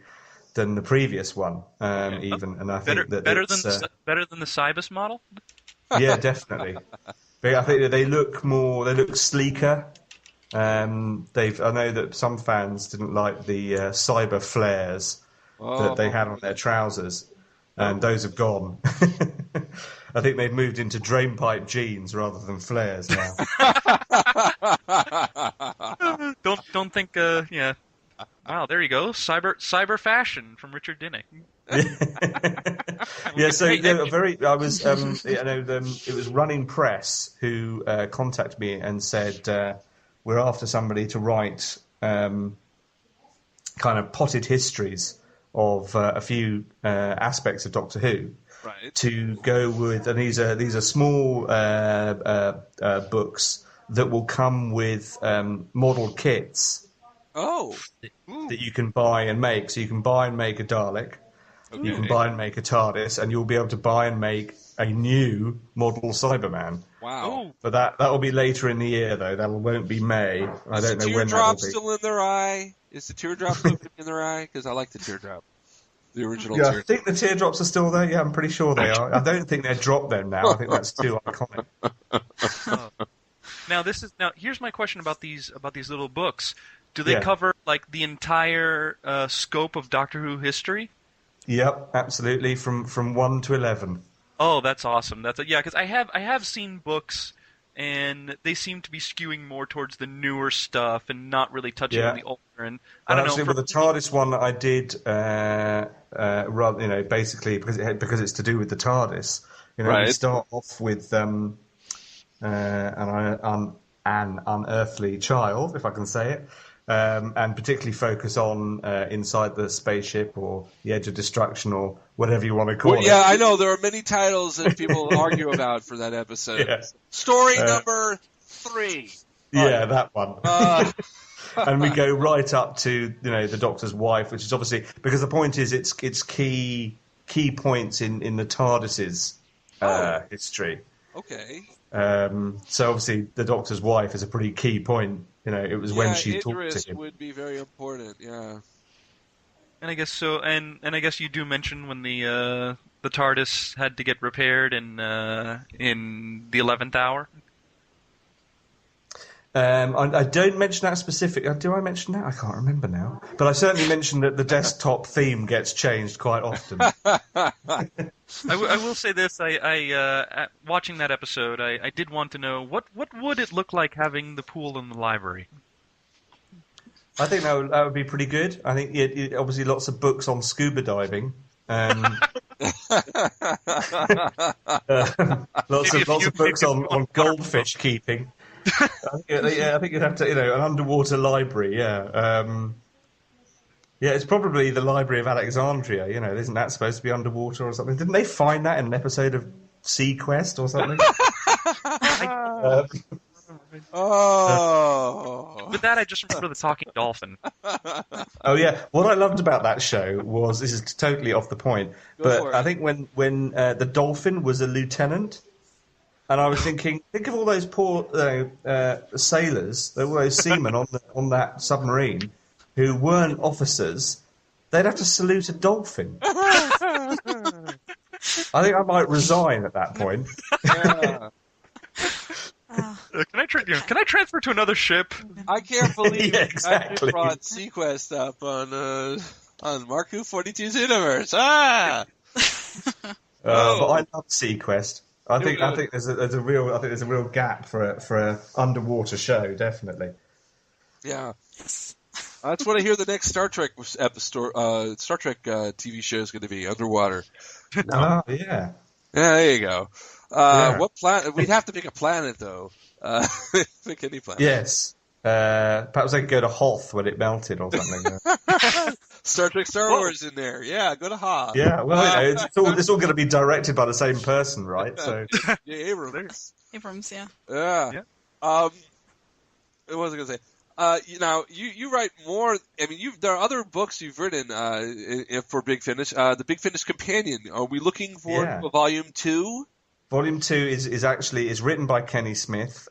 previous one. Even, and I think better than the Cybus model. Yeah, definitely. I think that they look sleeker. I know that some fans didn't like the cyber flares that they had on their trousers, and those have gone. I think they've moved into drainpipe jeans rather than flares now. Don't think. Yeah. Wow. There you go. Cyber fashion from Richard Dinnick. Yeah. So I was. It was Running Press who contacted me and said we're after somebody to write kind of potted histories of a few aspects of Doctor Who. Right. To go with, and these are small books that will come with model kits. Oh, that you can buy and make. So you can buy and make a Dalek, you can buy and make a TARDIS, and you'll be able to buy and make a new model Cyberman. Wow! But that will be later in the year, though. That won't be May. I don't know when that will be. Is the teardrop still in their eye? Is the teardrop still in their eye? Because I like the teardrop. The original teardrop. I think the teardrops are still there. Yeah, I'm pretty sure they are. I don't think they're dropped them now. I think that's too iconic. Now here's my question about these little books. Do they cover like the entire scope of Doctor Who history? Yep, absolutely, from 1 to 11. Oh, that's awesome. Because I have seen books, and they seem to be skewing more towards the newer stuff and not really touching on the older. And I don't know. With the TARDIS one that I did, basically because it's to do with the TARDIS. We start off with an unearthly child, if I can say it. And particularly focus on inside the spaceship or the edge of destruction or whatever you want to call it. Yeah, I know. There are many titles that people argue about for that episode. Yeah. Story number 3. Yeah, that one. And we go right up to the Doctor's wife, which is obviously because the point is it's key points in the TARDIS's history. Okay. So obviously the Doctor's wife is a pretty key point. It was when she talked to him. Would be very important, yeah. And I guess so. And I guess you do mention when the TARDIS had to get repaired in the 11th hour. I don't mention that specifically. Do I mention that? I can't remember now. But I certainly mentioned that the desktop theme gets changed quite often. I will say this: I watching that episode, I did want to know what would it look like having the pool in the library. I think that would be pretty good. I think it obviously lots of books on scuba diving. Lots of books on goldfish keeping. I think you'd have to, an underwater library. Yeah. It's probably the Library of Alexandria. Isn't that supposed to be underwater or something? Didn't they find that in an episode of Sea Quest or something? With that, I just remember the talking dolphin. Oh yeah, what I loved about that show was, this is totally off the point, but I think when the dolphin was a lieutenant, and I was thinking, think of all those poor sailors, all those seamen on that submarine who weren't officers. They'd have to salute a dolphin. I think I might resign at that point. Yeah. Can I transfer to another ship? I can't believe exactly. I brought Sequest up on on Mark 42's Universe. Ah! But I love Sequest. I think there's a real gap for a underwater show, definitely. Yeah. That's what I hear the next Star Trek episode, Star Trek TV show is going to be, underwater. Oh, yeah. Yeah, there you go. What planet? We'd have to pick a planet, though. Pick any planet. Yes. Perhaps they could go to Hoth when it melted or something. Star Trek Star Wars in there. Yeah, go to Hoth. Yeah, well, it's all going to be directed by the same person, right? So yeah, Abrams. Abrams, yeah. Yeah. What was I going to say? You write more. I mean, there are other books you've written for Big Finish. The Big Finish Companion. Are we looking for a volume 2? Volume 2 is written by Kenny Smith.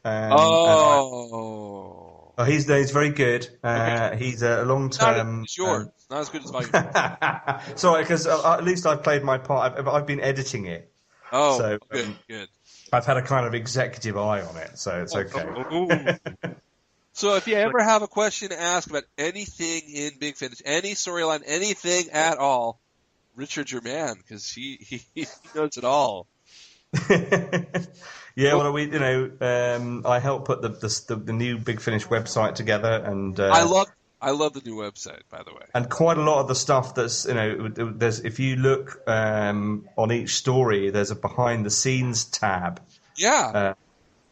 He's very good. Okay. He's a long-term. It's yours. Not as good as volume 2. Sorry, because at least I've played my part. I've been editing it. Oh, so, good. I've had a kind of executive eye on it, so it's okay. So if you ever have a question to ask about anything in Big Finish, any storyline, anything at all, Richard's your man, because he knows it all. Yeah, well, I helped put the new Big Finish website together, and I love the new website, by the way. And quite a lot of the stuff that's there's, if you look on each story, there's a behind the scenes tab. Yeah.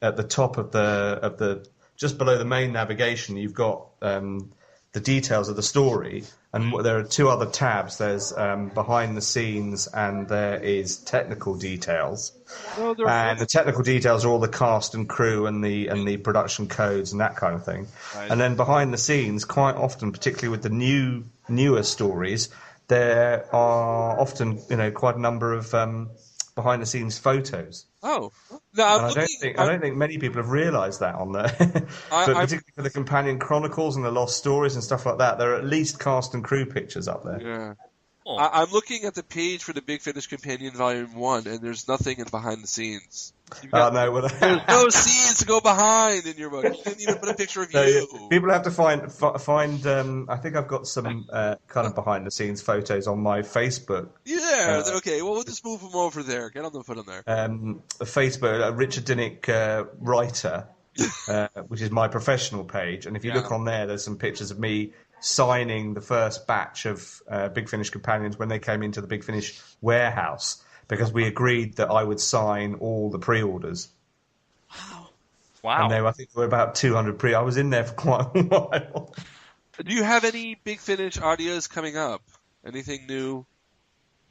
At the top of the just below the main navigation, you've got the details of the story, and there are 2 other tabs. There's behind the scenes, and there is technical details. And the technical details are all the cast and crew and the production codes and that kind of thing. Right. And then behind the scenes, quite often, particularly with the newer stories, there are often quite a number of behind the scenes photos. Oh, no! I don't think many people have realised that on there. But particularly for the companion chronicles and the lost stories and stuff like that, there are at least cast and crew pictures up there. Yeah. Oh. I'm looking at the page for the Big Finish Companion Volume 1, and there's nothing in behind the scenes. There's no scenes to go behind in your book. You didn't even put a picture of you. People have to find. I think I've got some kind of behind the scenes photos on my Facebook. Yeah, okay. Well, we'll just move them over there. Get them, put them there. Facebook, Richard Dinnick writer, which is my professional page, and if you look on there's some pictures of me signing the first batch of Big Finish Companions when they came into the Big Finish warehouse, because we agreed that I would sign all the pre-orders. Wow. And I think there were about 200 I was in there for quite a while. Do you have any Big Finish audios coming up? Anything new?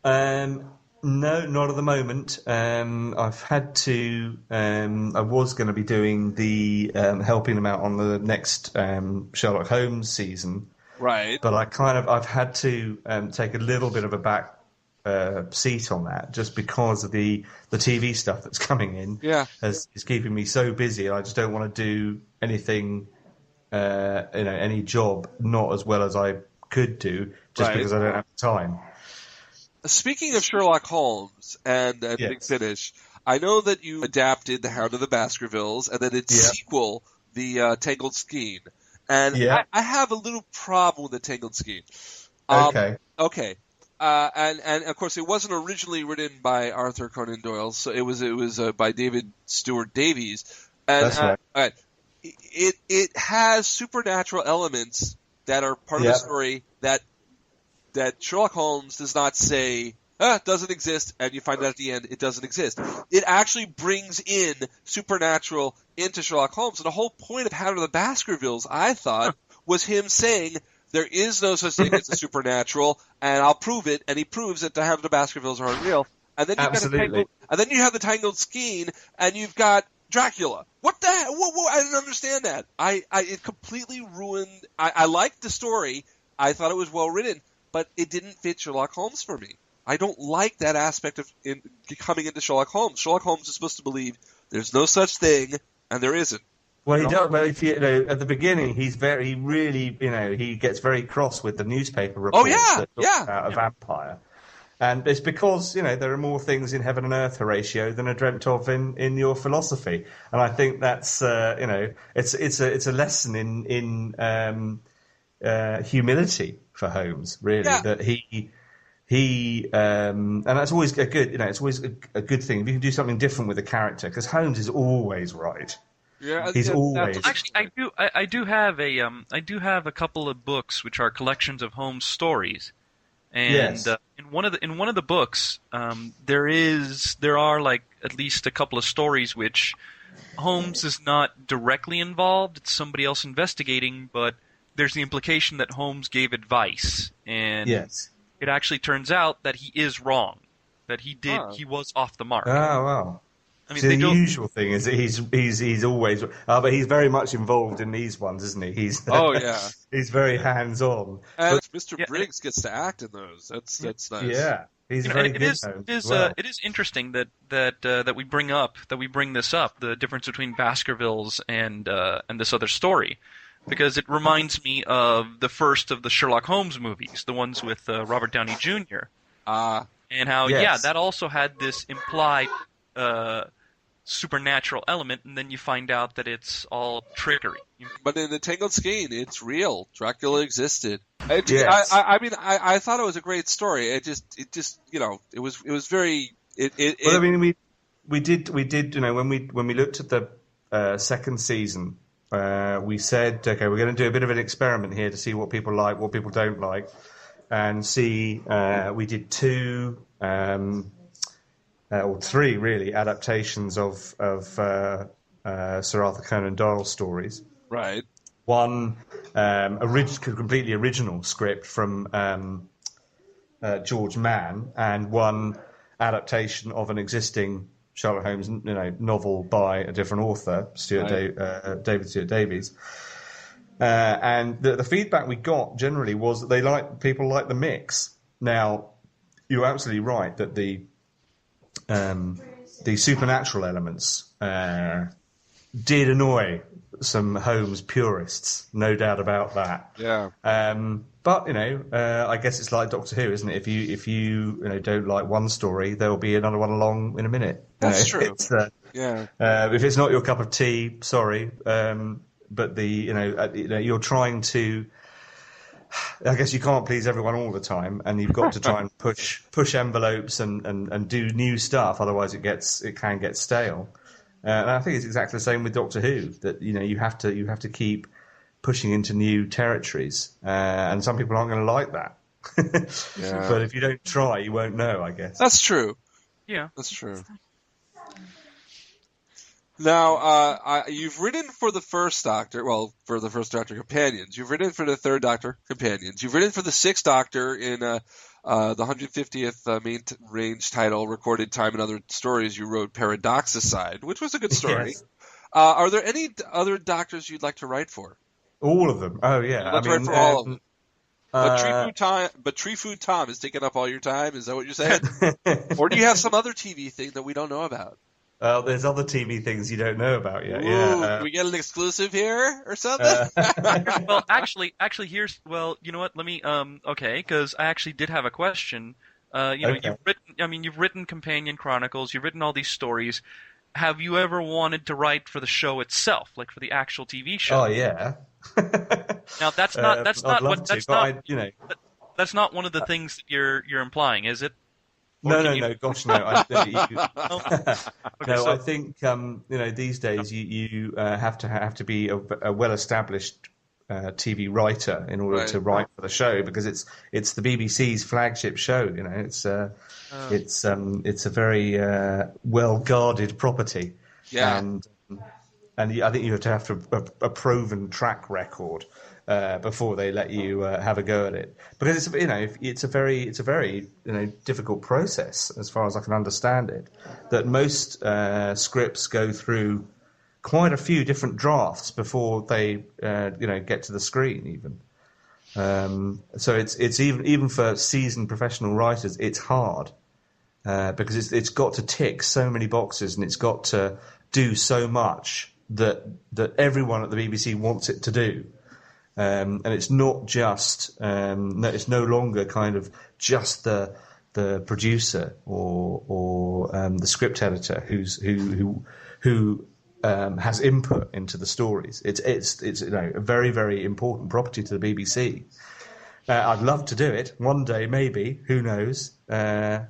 No, not at the moment. I've had to. I was going to be doing the helping them out on the next Sherlock Holmes season, right? But I've had to take a little bit of a back seat on that, just because of the TV stuff that's coming in. Yeah, is keeping me so busy. I just don't want to do anything, any job not as well as I could do, just because I don't have the time. Speaking of Sherlock Holmes and Big Finish, I know that you adapted The Hound of the Baskervilles and then its sequel, The Tangled Skein. And I have a little problem with The Tangled Skein. Okay. And of course, it wasn't originally written by Arthur Conan Doyle, so it was by David Stuart Davies. And, that's right. It has supernatural elements that are part of the story that Sherlock Holmes does not say, doesn't exist, and you find out at the end it doesn't exist. It actually brings in supernatural into Sherlock Holmes. And the whole point of Hound of the Baskervilles, I thought, was him saying there is no such thing as the supernatural, and I'll prove it, and he proves that the Hound of the Baskervilles are unreal. And then you have the Tangled Skein, and you've got Dracula. What the hell? I didn't understand that. It completely ruined. I liked the story. I thought it was well written, but it didn't fit Sherlock Holmes for me. I don't like that aspect of coming into Sherlock Holmes. Sherlock Holmes is supposed to believe there's no such thing, and there isn't. Well, he does. Well, if at the beginning, he gets very cross with the newspaper reports that talk about a vampire. And it's because, there are more things in heaven and earth, Horatio, than are dreamt of in your philosophy. And I think that's, it's a lesson in humility for Holmes, really. Yeah. That and that's always a good, it's always a good thing if you can do something different with a character, because Holmes is always right. Yeah, he's always. Actually, I do have a couple of books which are collections of Holmes stories, and Yes. in one of the books, there are like at least a couple of stories which Holmes is not directly involved; it's somebody else investigating, but there's the implication that Holmes gave advice, and Yes. it actually turns out that he is wrong, that he was off the mark. Oh, wow. I mean, See, the usual thing is that he's always, but he's very much involved in these ones, isn't he? He's he's very hands on. And Mr. Briggs gets to act in those. That's nice. Yeah, he's very good. It is interesting that we bring this up, the difference between Baskervilles and this other story, because it reminds me of the first of the Sherlock Holmes movies, the ones with Robert Downey Jr. And how that also had this implied supernatural element, and then you find out that it's all trickery. But in the Tangled Skein, it's real. Dracula existed. Yes. I thought it was a great story. It just it was very. Well, I mean, we did when we looked at the second season, we said, okay, we're going to do a bit of an experiment here to see what people like, what people don't like, and see. We did two. Or three, really, adaptations of Sir Arthur Conan Doyle stories. Right. One completely original script from George Mann, and one adaptation of an existing Sherlock Holmes novel by a different author, David Stuart Davies. And the feedback we got generally was that people like the mix. Now, you're absolutely right that the supernatural elements did annoy some Holmes purists, no doubt about that. Yeah. But I guess it's like Doctor Who, isn't it? If you don't like one story, there will be another one along in a minute. That's true. If it's not your cup of tea, sorry. But you're trying to. I guess you can't please everyone all the time, and you've got to try and push envelopes and do new stuff. Otherwise, it can get stale. And I think it's exactly the same with Doctor Who. That you have to keep pushing into new territories, and some people aren't going to like that. Yeah. But if you don't try, you won't know, I guess. That's true. Yeah, that's true. Now, you've written for the First Doctor, for the First Doctor Companions. You've written for the Third Doctor Companions. You've written for the Sixth Doctor in the 150th main range title, Recorded Time and Other Stories. You wrote Paradoxicide, which was a good story. Yes. Are there any other Doctors you'd like to write for? All of them. Oh, yeah. You'd like to write for all of them. But Tree Food Tom is taking up all your time? Is that what you're saying? Or do you have some other TV thing that we don't know about? There's other TV things you don't know about yet. Ooh, can we get an exclusive here or something? Well, actually, here's. Well, you know what? Let me. Because I actually did have a question. You've written Companion Chronicles. You've written all these stories. Have you ever wanted to write for the show itself, like for the actual TV show? Oh yeah. Now that's not one of the things that you're implying, is it? No, gosh, no. I Okay, think these days you have to be a well-established TV writer in order to write for the show, because it's the BBC's flagship show. It's a very well-guarded property. Yeah, and I think you have to have a proven track record before they let you have a go at it, because it's a very difficult process, as far as I can understand it. That most scripts go through quite a few different drafts before they get to the screen even. So it's even for seasoned professional writers, it's hard because it's got to tick so many boxes, and it's got to do so much that everyone at the BBC wants it to do. And it's not just it's no longer kind of just the producer or the script editor who has input into the stories. It's a very, very important property to the BBC. I'd love to do it one day, maybe. Who knows? I'm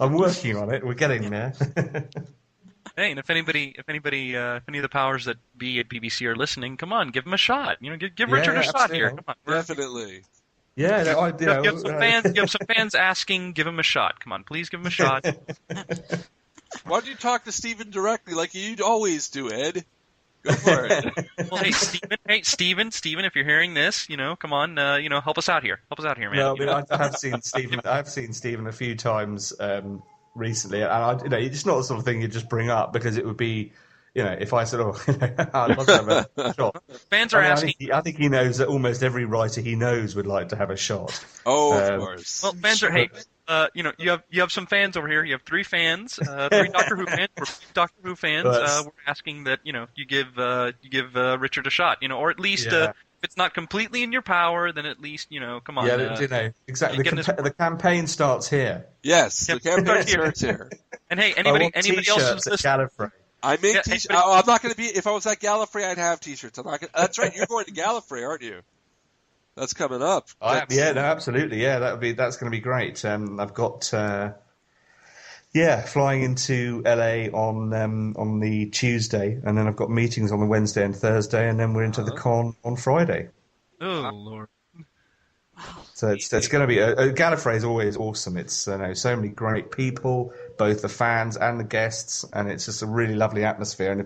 working on it. We're getting there. Hey, and if any of the powers that be at BBC are listening, come on, give them a shot. Give Richard a shot here. Come on, Definitely. Yeah, you have some fans asking, give him a shot. Come on, please give him a shot. Why don't you talk to Stephen directly like you'd always do, Ed? Go for it. Well, Stephen, if you're hearing this, come on, help us out here. Help us out here, man. No, I have seen Stephen. I've seen Stephen a few times recently, and it's not the sort of thing you just bring up because it would be, if I said, I'd love to have a shot. Fans are asking. I think he knows that almost every writer he knows would like to have a shot. Oh, of course. Well, fans are. Hey, you have some fans over here. You have 3 fans, 3 Doctor Who fans. We're Doctor Who fans. We're asking that you give Richard a shot. Or at least if it's not completely in your power, then at least come on. Yeah, exactly. The campaign starts here. Yes, the campaign starts here. And hey, anybody else at Gallifrey. I make t-shirts. I'm not going to be. If I was at Gallifrey, I'd have t-shirts. I'm not gonna, that's right. You're going to Gallifrey, aren't you? That's coming up. Absolutely. Yeah, that's going to be great. I've got flying into LA on the Tuesday, and then I've got meetings on the Wednesday and Thursday, and then we're into the con on Friday. Oh Lord! So it's going to be Gallifrey is always awesome. It's so many great people, both the fans and the guests, and it's just a really lovely atmosphere. And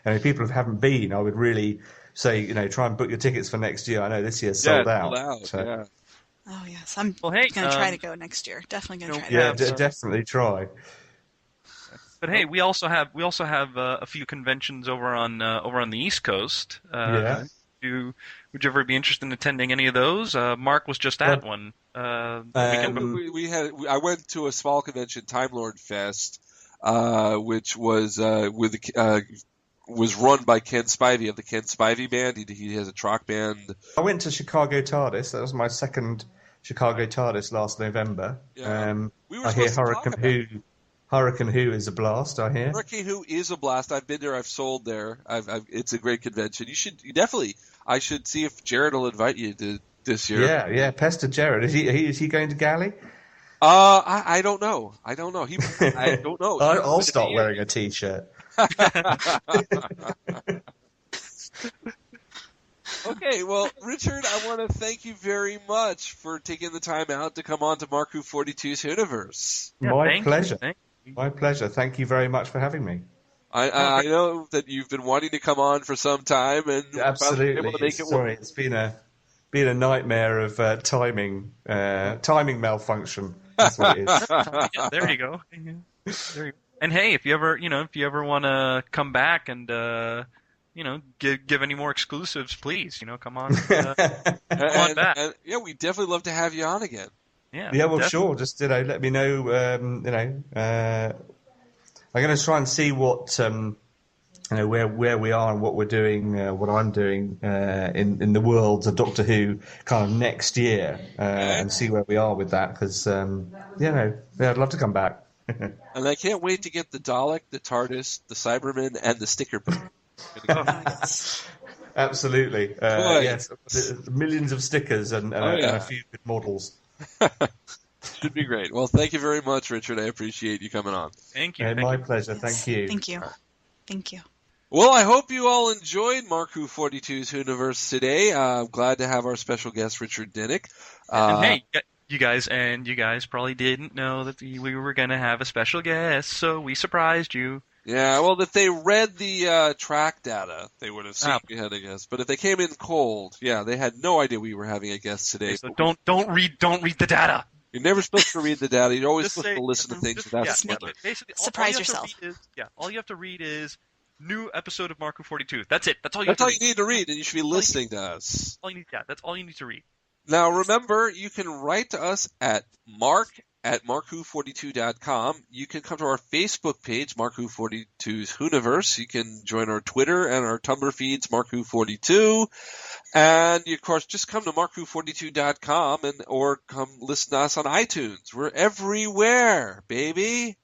if people haven't been, I would really say try and book your tickets for next year. I know this year's sold out. Yeah. Oh yes, I'm going to try to go next year. Definitely going to try. Yeah, definitely try. But hey, we also have a few conventions over on the East Coast. Would you ever be interested in attending any of those? Mark was just at one. I went to a small convention, Time Lord Fest, which was was run by Ken Spivey of the Ken Spivey Band. He has a rock band. I went to Chicago TARDIS. That was my second Chicago TARDIS last November. Yeah. I hear Hurricane Who is a blast. I hear Hurricane Who is a blast. I've been there. I've sold there. It's a great convention. I should see if Jared will invite you to this year. Yeah. Pester Jared. Is he going to Galley? I don't know. I don't know. I don't know. I'll start wearing a t-shirt. Okay, well, Richard, I want to thank you very much for taking the time out to come on to Mark Who 42's WHOniverse. My pleasure. My pleasure. Thank you very much for having me. I know that you've been wanting to come on for some time, and absolutely able to make it work. It's been a nightmare of timing malfunction. That's what it is. Yeah, there you go. And hey, if you ever want to come back and give any more exclusives, please, come on, come on back. And, we'd definitely love to have you on again. Yeah, well, definitely. Sure. Just let me know. I'm going to try and see what where we are and what we're doing, what I'm doing in the worlds of Doctor Who kind of next year, and see where we are with that. Because I'd love to come back. And I can't wait to get the Dalek, the TARDIS, the Cyberman, and the sticker book. Absolutely. Yes, millions of stickers and a few good models. Should be great. Well, thank you very much, Richard. I appreciate you coming on. Thank you. My pleasure. Thank you. Thank you. Well, I hope you all enjoyed Mark Who 42's WHOniverse today. I'm glad to have our special guest, Richard Dinnick. And hey, you guys probably didn't know that we were going to have a special guest, so we surprised you. Yeah, well, if they read the track data, they would have seen we had a guest. But if they came in cold, they had no idea we were having a guest today. So don't read the data. You're never supposed to read the data. You're always supposed to listen to things without spoilers. Basically, surprise yourself. All you have to read is new episode of Mark Who 42. That's it. That's all you need to read, and you should be listening to us. That's all you need to read. Now, remember, you can write to us at mark@markwho42.com. You can come to our Facebook page, Mark Who 42's WHOniverse. You can join our Twitter and our Tumblr feeds, Mark Who 42. And, of course, just come to markwho42.com or come listen to us on iTunes. We're everywhere, baby.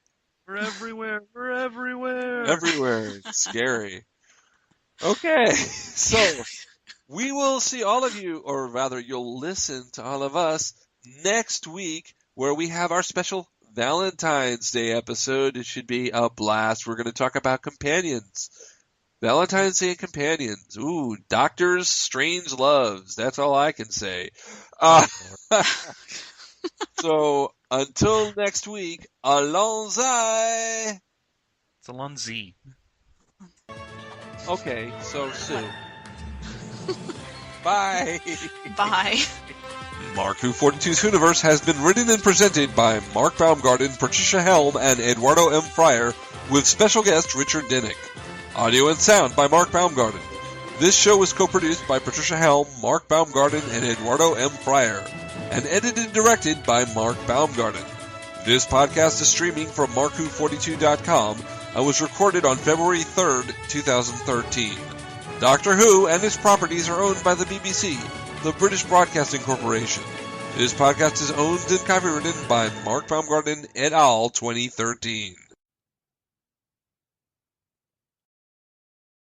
We're everywhere. We're everywhere. Everywhere. It's scary. Okay. So, We will see all of you, or rather you'll listen to all of us next week where we have our special Valentine's Day episode. It should be a blast. We're going to talk about companions. Valentine's Day and companions. Ooh, doctors, strange loves. That's all I can say. So until next week, allons-y. It's allons-y. Okay, so Sue. Bye. Bye. Mark Who 42's Whoniverse has been written and presented by Mark Baumgarten, Patricia Helm, and Eduardo-m-Freyre, with special guest Richard Dinnick. Audio and sound by Mark Baumgarten. This show was co-produced by Patricia Helm, Mark Baumgarten, and Eduardo-m-Freyre, and edited and directed by Mark Baumgarten. This podcast is streaming from markwho42.com and was recorded on February 3rd, 2013. Doctor Who and its properties are owned by the BBC, the British Broadcasting Corporation. This podcast is owned and copyrighted by Mark Baumgarten et al. 2013.